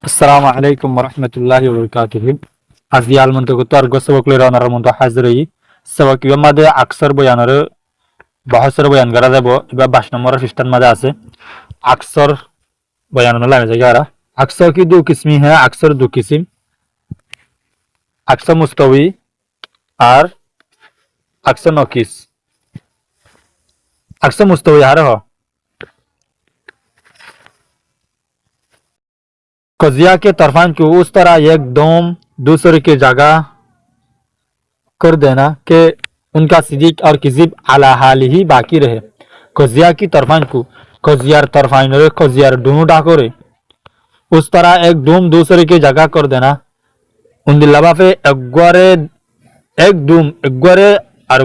আসসালামু আলাইকুম ওরহমতুল্লাহি ওবরকাতুহু আজিয়াল মন্তগত argo sabak le ranar monto hazri sabak yamade aksar bayanar bahasar bayan kara jabo এবার 22 নম্বর পৃষ্ঠার মধ্যে আছে अक्सर बयान लाने जाएगा अक्सर की दो किस्में हैं अक्सर दो किस्म अक्सर मुस्तवी और अक्सर नकीस अक्सर मुस्तवी यार हो कजिया के तरफान को उस तरह एकदम दूसरे की जगह कर देना कि उनका सिद्दीक और किजिब अला हाल ही बाकी रहे कजिया की तरफान को कजियार तरफान रे कजियार दोनों डाकोरे उस तरह एकदम दूसरे की जगह कर देना उन लबाफे एकगरे एकदम एकगरे और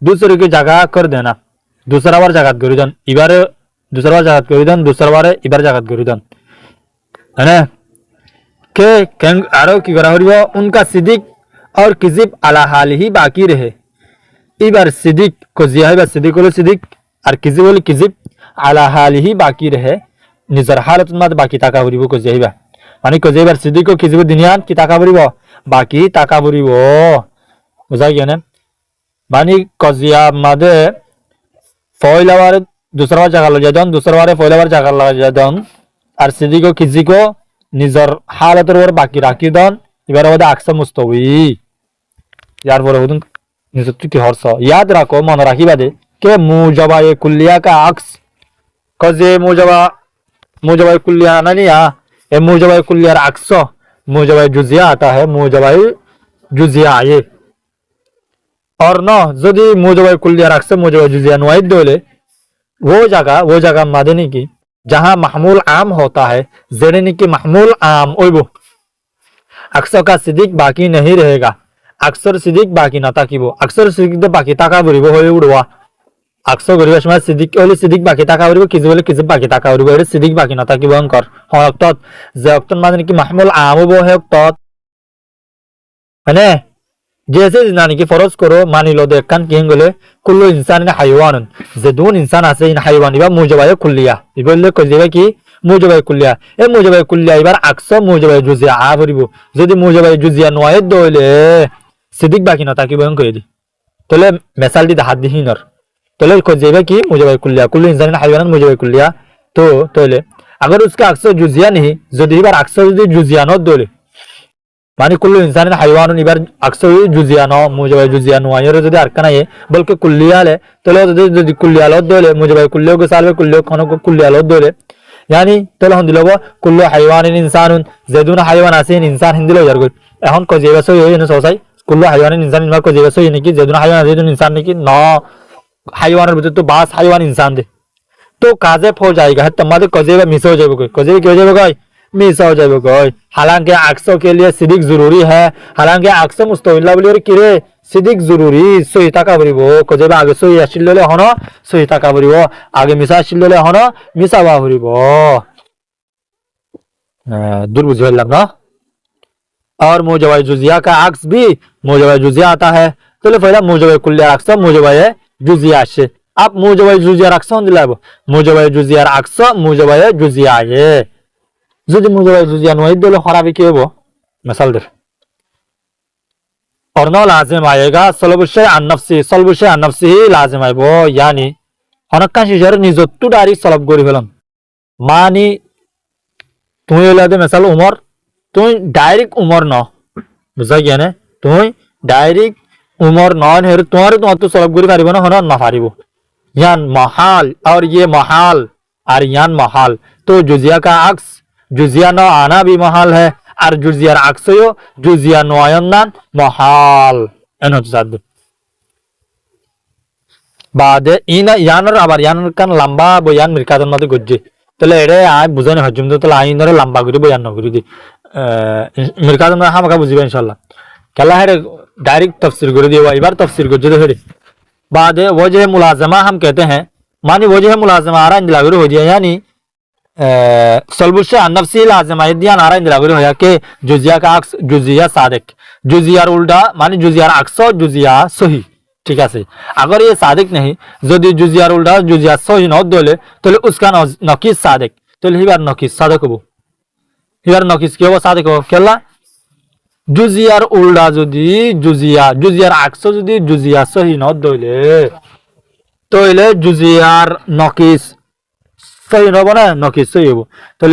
दूसरे की जगह कर देना दूसरा बार जगत करिदन इबारे दूसरा बार जगत करिदन दूसरा बार इबार जगत करिदन है ना के केंग आरो की करा हरियो उनका सिद्दीक और किजिब अला हाल ही बाकी रहे इबार सिद्दीक को जिया है सिद्दीक को सिद्दीक और किजिब को किजिब अला हाल ही बाकी रहे निजर हालत मत बाकी ताका हरिबो को जिया माने को जिया सिद्दीक को किजिब दुनिया की ताका हरिबो बाकी ताका हरिबो बुझा गया ना माने को जिया मादे पहला बार दूसरा बार जगह लग जादन दूसरा बार पहला बार जगह लग जादन और सिद्दीक को किजिब को निजर हालतर वर बाकी राखी दन इबार वादे अक्सर मुस्तवी यार बोले बुदन निजर की हर्ष याद रखो मन राखी बादे के मुजबा ये कुल्लिया का अक्स कजे मुजबा कुल्लिया ना नहीं ये मुजबा कुल्लिया अक्स मुजबा जुजिया आता है मुजबा जुजिया ये और न यदि मुजबा कुल्लिया अक्स मुजबा जुजिया नुआइद दोले वो जगह मादनी की जहां महमूल आम होता है जेने की महमूल आम ओइबो अक्सर का सिद्दीक बाकी नहीं रहेगा अक्सर सिद्दीक बाकी ना ताकिबो अक्सर सिद्दीक बाकी ताका बरिबो होय उड़वा अक्सर गरिबा समय सिद्दीक ओले सिद्दीक बाकी ताका बरिबो किज बोले किज बाकी ताका बरिबो एरे सिद्दीक बाकी ना ताकिबो अंकर हक्तत जे हक्तन माने की महमूल आम बो है हक्तत माने जैसे जिनानी की फरज करो मानी लो देख कान किंग बोले कुल्लु इंसान ने हयवान जे दोन इंसान আছে इन हयवान इबा मुजबाय कुल्लिया इबले কইবে কি মুজবাই কুল্লিয়া এ মুজবাই কুল্লিয়া এবার আকসা মুজবাই জুজিয়া আবরিব যদি মুজবাই জুজিয়া নয় দইলে সিদ্দিক বাকি না তাকি বয়ন করে দি তাহলে মিসাল দি হাত দিহিনর তাহলে কইবে কি মুজবাই কুল্লিয়া কুল্লু इंसान ने हयवान मुजबाई कुल्लिया तो তাহলে अगर उसका अक्सर जुजिया नहीं যদি এবার अक्सर যদি जुजिया न দইলে माने कुल्लु इंसान हयवान इबार अक्सर जुजिया न मुजबाय जुजिया नुआयर যদি আরকা নাই বলকে কুল্লিয়া লে তাহলে যদি কুল্লিয়া ল দলে মুজবাই কুল্লিয়া গো সালবে কুল্লিয়া কোন কুল্লিয়া ল দলে यानी তাহলে হন দিলব কুল্লু হায়ওয়ানিন ইনসানুন যেদুন হায়ওয়ান আছে ইনসান হিন্দিল যার গই এখন কো জেবা সই হই না সসাই কুল্লু হায়ওয়ানিন ইনসান ইনমা কো জেবা সই নাকি যেদুন হায়ওয়ান যেদুন ইনসান নাকি ন হায়ওয়ানের ভিতর তো বাস হায়ওয়ান ইনসান দে তো কাজে हो जाएगा है तुम्हारे कजेबा मिस हो जाएगा कजेबा क्यों जाएगा गाय मिस हो जाएगा गाय हालांकि अक्सर के लिए सिद्दीक जरूरी है हालांकि अक्सर मुस्तविल्ला बोलिए किरे सिद्दीक जरूरी सही ताका बरिबो कजेबा आगे सही आसिलले हनो सही ताका बरिबो आगे मिसा आसिलले हनो मिसा बा बरिबो दूर बुझेलाम ना और मुजबा जुजिया का अक्स भी मुजबा जुजिया आता है तो पहला मुजबा कुल्लिया अक्स मुजबा जुजिया से अब मुजबा जुजिया अक्स दिलाबो मुजबा जुजिया अक्स मुजबा जुजिया ये যদি মুজবাই जुजिया নয় দিলে খরাবি কি হবে মিসাল দে और न लाजिम आएगा सलबुशे अन नफ्सी ही लाजिम आइबो यानी हनक्का शिजर निजत्तु डायरेक्ट सलब करि फेलाम मानी তুই এলাদে মিসাল উমর তুই ডাইরেক্ট উমর ন বুঝা গিয়া না তুই ডাইরেক্ট उमर नॉन है तुम्हारे तो सलब करि पारिबो ना हन ना पारिबो यान महाल और ये महाल और यान महाल तो जुजिया का अक्स जुजिया न आना भी महाल है और जुजिया अक्सयो जुजिया नयनान महाल एन हद बादे इन यानर आबार यानर कान लंबा बयान मिरकादन मते गज्जे তাহলে এরে আই বুঝানি হজম তো তাহলে আইন ধরে লম্বা করে বয়ান নকরি দি মিরকাদন হামাকা বুঝিবা ইনশাআল্লাহ কেলা হেরে डायरेक्ट तफसीर कर दिया इबार तफसीर कर जो फिर बाद वजह मुलाजमा हम कहते हैं मानी वजह मुलाजमा आ रहा इंदिलागुरी हो दिया यानी सलबुशे अनफसी लाजमा दिया नारा इंदिलागुरी होया के जुजिया का अक्स जुजिया सादिक जुजियार उल्टा मानी जुजियार अक्स जुजिया सही ठीक है अगर ये सादिक नहीं यदि जुजियार उल्टा जुजिया सही न दोले तो उसका नकीस सादिक তাহলে হিবার নকিস সাদেক হবো হিবার নকিস কি হবো সাদেক হবো কেলা জুজিয়ার উল্টা যদি জুজিয়ার আকস যদি জুজিয়া সহি ন দইলে তইলে জুজিয়ার নকিস सही न बना नकीस सही हो तो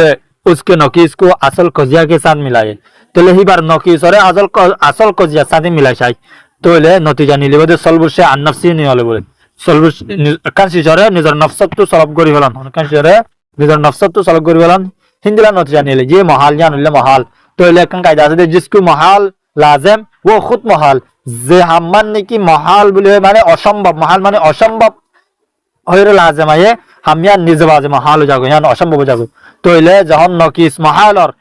उसके नकीस को असल कजिया के साथ मिलाए तो ही बार नकीस और असल कजिया साथ ही मिलाई चाहिए तो नतीजा निले बोले सलबुर से अनफसी नहीं होले बोले सलबुर कांसिजरे निजर नफसत तो सलब करी फेलान कांसिजरे निजर नफसत तो सलब करी फेलान हिंदिला नतीजा निले ये महाल या निले महाल तो कं कायदा আছে जिसको महाल लाजिम वो खुद महाल जे हमन की महाल बोले माने असंभव महाल माने असंभव হইরে লাজেম আয়ে হামিয়া নিজে বাজে মহাল যাগো ইয়ান অসম্ভব যাগো তইলে যখন নকিস মহালর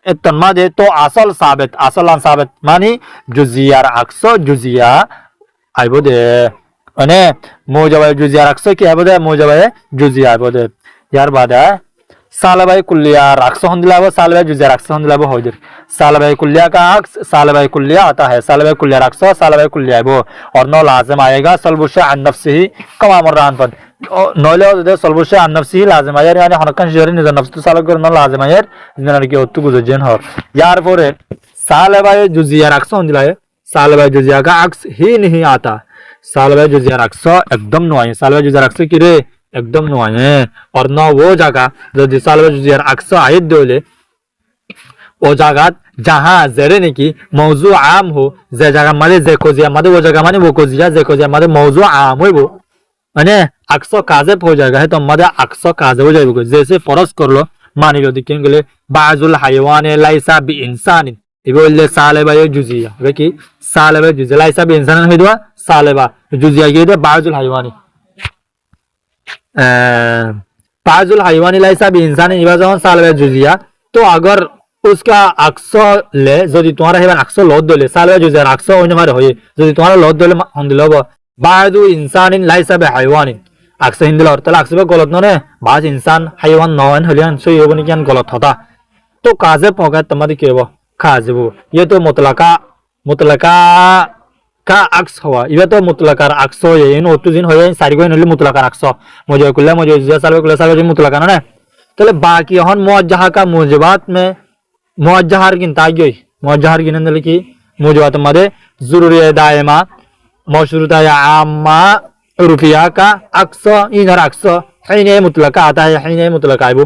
এতন মাদে তো আসল সাবেত মানে জুজিয়ার আকস জুজিয়া আইবো দে মানে মোজাবে জুজিয়ার আকস কি আইবো দে মোজাবে জুজিয়া আইবো দে ইয়ার বাদে सालबाई कुल्लिया अक्स होंदिलाबो सालबाई जुजिया अक्स होंदिलाबो होइदर सालबाई कुल्लिया का अक्स सालबाई कुल्लिया आता है सालबाई कुल्लिया अक्स सालबाई कुल्लिया वो और नौ लाजिम आएगा सलबुशे अन नफ्सिही कमा मर्रान पर नौले दे सलबुशे अन नफ्सिही लाजिम आयर यानी हनकन शरी निज नफ्स तो सालब कर न लाजिम आयर जिनार की ओत्तु गुजजेन हर यार परे सालबाई जुजिया अक्स होंदिलाए सालबाई जुजिया का अक्स ही नहीं आता सालबाई जुजिया अक्स एकदम नो आए सालबाई जुजिया अक्स की रे एकदम नो आए और न वो जगह जो सालबाई जुजिया अक्स आयत दोले वो जगह जहाँ जेरे नेकी मौजू आम हो जे जगह मादे जे कोजिया मादे वो जगह माने वो कोजिया जे कोजिया मादे मौजू आम हो वो माने अक्स काजेब हो जाएगा है तो मादे अक्स काजेब हो जाएगा जैसे फरज कर लो मानी लो दिखें गले बाजुल हयवान लाइसा बि इंसान ये बोले सालबाई जुजिया वे की सालबाई जुजिया लाइसा बि इंसान है दुआ सालबा जुजिया ये दे बाजुल हयवानी बाजुल हयवानी लाइसा बि इंसान ये बाजू सालबाई जुजिया तो अगर उसका अक्स ले যদি তোমার হেবান अक्स লদ দলে সালবা জুজার अक्स অন্য মারে হয় যদি তোমার লদ দলে হন্দিলব বাদু ইনসানিন লাইসা বে হাইওয়ানিন अक्स হিন্দিল তাহলে अक्स বে গলত নরে বাজ ইনসান হাইওয়ান নন হলিয়ান সই হবনি কেন গলত হতা তো কাজে পকা তোমাদি কেব খাজবু ये तो मुतलका का अक्स हुआ ये तो मुतलकार अक्स होय इन ओतु दिन होय सारी गय नले मुतलकार अक्स मजे कुल्ला मजे सालबा सालबा मुतलका ना তাহলে বাকি এখন মুআজ্জাহা का मुजबात में मुआज्जहार किंता गई मुआज्जहार किनंदल की मुजबात मादे जरूरी दायमा मशरूता या आम्मा रुफिया का अक्स इनर अक्स हिने मुतलका आता है हिने मुतलका है वो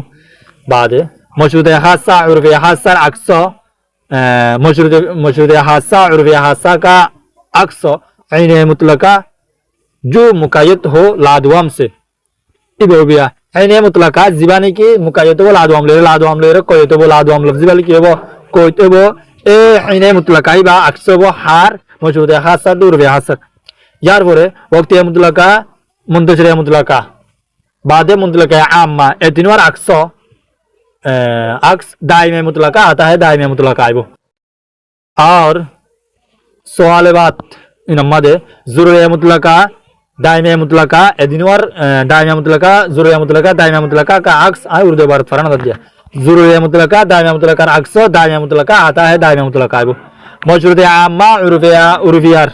बाद मशरूता खासा रुफिया खासा अक्स मशरूता खासा रुफिया खासा का अक्स हिने मुतलका जो मुकायत हो लादवाम से इबोबिया हिने मुतलका जीवानी की मुकायत वो लादवाम ले कोई तो वो लादवाम लफ्ज़ वाली की वो कोई तो वो ए हिने मुतलका ही बा अक्स वो हार मौजूद है खासा दूर वे हासक यार बोले वक्त ये मुतलका मुंतशिर मुतलका बाद मुतलका आम्मा ए तीन बार अक्स दायमे मुतलका आता है दायमे मुतलका है वो और सवाल बात इन अम्मा दे ज़रूरी मुतलका दायमे मुतलका एदिनवार दायमे मुतलका ज़रूरी मुतलका दायमे मुतलका का अक्स आए उर्दू बार फरान कर दिया ज़रूरी मुतलका दायमे मुतलका अक्स दायमे मुतलका आता है दायमे मुतलका वो मौजूद आम्मा उर्फियार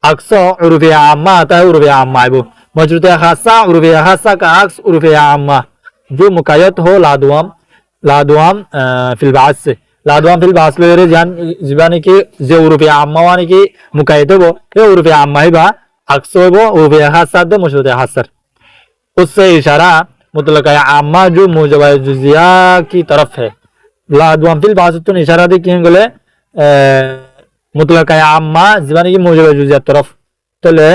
अक्स उर्फिया आम्मा आता है उर्फिया आम्मा वो मौजूद खासा उर्फिया खासा का अक्स उर्फिया आम्मा जो मुकायत हो लादवाम फिलबास से लादवाम फिलबास ले जान जीवानी की जो उर्फिया आम्मा वानी की मुकायत हो ये उर्फिया आम्मा ही बा अक्स वो उर्फिया खासा दे मौजूद हासर उससे इशारा मुतलका आम्मा जो मुजबा जुजिया की तरफ है लादवाम फिलबास तो इशारा दे किन गले मुतलका आम्मा जीवानी की मुजबा जुजिया तरफ तो ले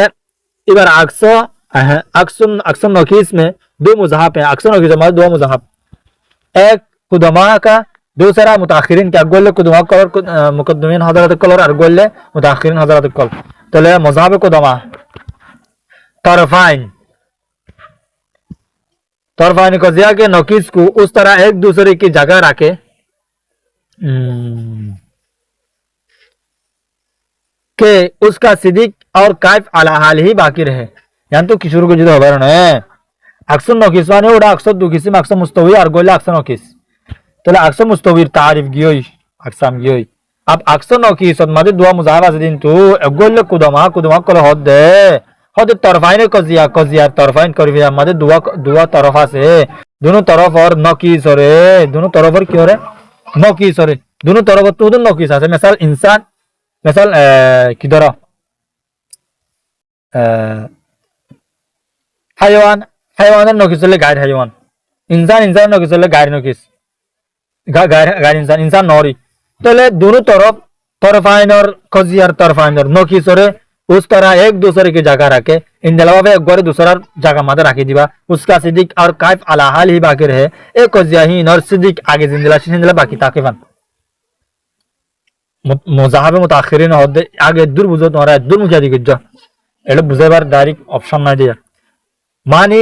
इबार अक्स नकीस में दो मुज़ाहब है अक्स नकीस में दो मुज़ाहब एक कुदमा का दूसरा मुताखिरीन का गोले कुदमा कलर मुकद्दमीन हज़रत कलर और गोले मुताखिरीन हज़रत कलर तो ले मुज़ाहब कुदमा तरफाइन कजिया के नकीस को उस तरह एक दूसरे की जगह रखे के उसका सिद्दीक और कायफ अला हाल ही बाकी रहे यानी तो किशोर को जुदा खबर है अक्सर नकीस वाने उड़ा अक्सर दो किसी में अक्सर मुस्तवी और गोला अक्सर नकीस तो ले अक्सर मुस्तवी तारीफ गियोई अक्सम गियोई अब अक्सर नकीस और मदद दुआ मुजाहबा से दिन तो गोले कुदमा कल होद तरफाइन कजिया तरफाइन कर मदद दुआ तरफा से दोनों तरफ और नकीस हो रे दोनों तरफ और क्यों रे नकीस हो रे दोनों तरफ तो नकीस আছে मिसाल इंसान मिसाल কি ধরো হাইওয়ান হাইওয়ানের নকিস হলে গায়ের হাইওয়ান ইনসান নকিস হলে গায়ের নকিস গায়ের ইনসান নরি তাহলে दोनों तरफ तरफाइन और कजियार तरफाइन और नकीस हो रे उस तरह एक दूसरे की जगह रखे इन जलावा एक बार दूसरा जगह मत रखी दिबा उसका सिद्दीक और काइफ अला हाल ही बाकी रहे एक कजियाहीन और सिद्दीक आगे जिंदला बाकी ताकिबान मुजाहाबे मुताखिरिन होदे आगे दूर बुझो तुम्हारा दूर मुझे दिख जा এটা বুঝাইবার ডাইরেক্ট অপশন নাই দিয়া মানে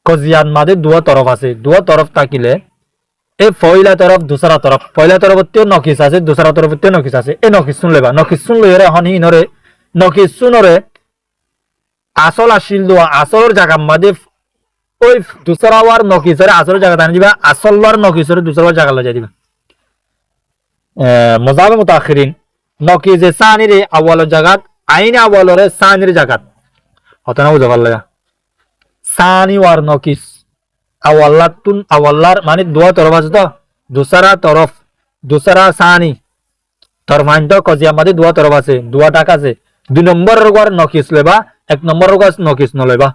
কজিয়াত মাঝে দুয়া তরফ আছে দুয়া তরফ থাকিলে এই পয়লা তরফ দুসরা তরফ পয়লা তরফতেও নকিস আছে দুসরা তরফতেও নকিস আছে এই নকিস শুন লেবা নকিস শুন লইরে হনি নরে নকিস শুনরে আসল আসিল দোয়া আসলের জায়গা মাঝে ওই দুসরা ওয়ার নকিসের আসলের জায়গা টানি দিবা আসলর নকিসের দুসরা ওয়ার জায়গা লই দিবা মুজাহাবে মুতাখিরিন নকিসে সানিরে আউয়ালের জায়গা আইন আওয়ালরে সানির জায়গা হতনা বুঝা পারলা সানি ওয়ার নকিস আওয়াল্লাতুন আওয়াল্লার মানে দুয়া তরফ আছে তো দুসরা সানি তরফাইন তো কজিয়া মাঝে দুয়া তরফ আছে দুয়া টাক আছে 2 নম্বর রোগার নকিস লেবা 1 নম্বর রোগার নকিস নলেবা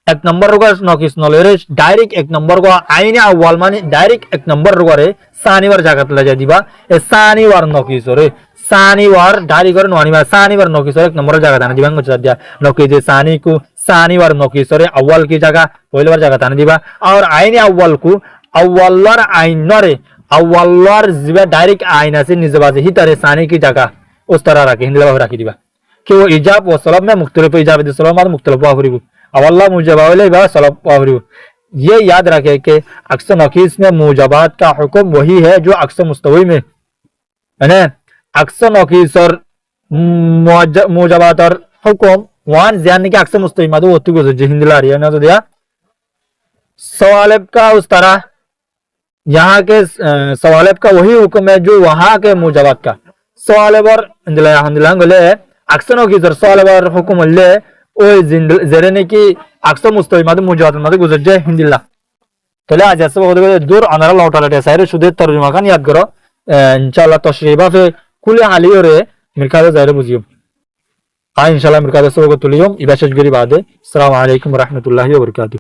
1 নম্বর রোগার নকিস নলেরে ডাইরেক্ট 1 নম্বর গো আইনে আওয়াল মানে ডাইরেক্ট 1 নম্বর রোগারে সানি ওয়ার জায়গাত লাগা দিবা এ সানি ওয়ার নকিস রে सानी वार डारी कर नोनी बार सानी वार नौकी सर एक नंबर जगह ताने दिबा कुछ दिया नौकी जे सानी को सानी वार नौकी सर अव्वल की जगह पहले बार जगह ताने दिबा और आईने अव्वल को अव्वलर आइन नरे अव्वलर जिबा डायरेक्ट आईना से निजे बाजे ही तरह सानी की जगह उस तरह रखे हिंदला रखी दिबा कि वो इजाब व सलब में मुख्तलिफ इजाब दे सलब में मुख्तलिफ वाफरिबु अव्वल मुजबा वाले बा सलब वाफरिबु ये याद रखे कि अक्सर नकीस में मुजबात का हुक्म वही है जो अक्सर मुस्तवी में है अक्सर नकीसर मुजबातर हुक्म वान यानी कि अक्सर मुस्तवी मादू होती को जो हिंदी ला रही है ना तो दिया सवालब का उस तरह यहाँ के सवालब का वही हुक्म है जो वहाँ के मुजबात का सवालब और हिंदला गले अक्सर नकीसर सवालब और हुक्म ले ओ जरे ने कि अक्सर मुस्तवी मादू मुजबात मादू गुजर जाए हिंदी ला तो ले आज ऐसे बहुत दूर अनारा लौटा लटे सारे शुद्ध तर्जुमा का याद करो इंशाल्लाह तशरीबा पे कुले हाली और मिरकादे ज़ाहिर बुझियो इंशाल्लाह मिरकादे सब को तुलियो इबाशत गरी बाद अस्सलाम वालेकुम व रहमतुल्लाहि व बरकातहू।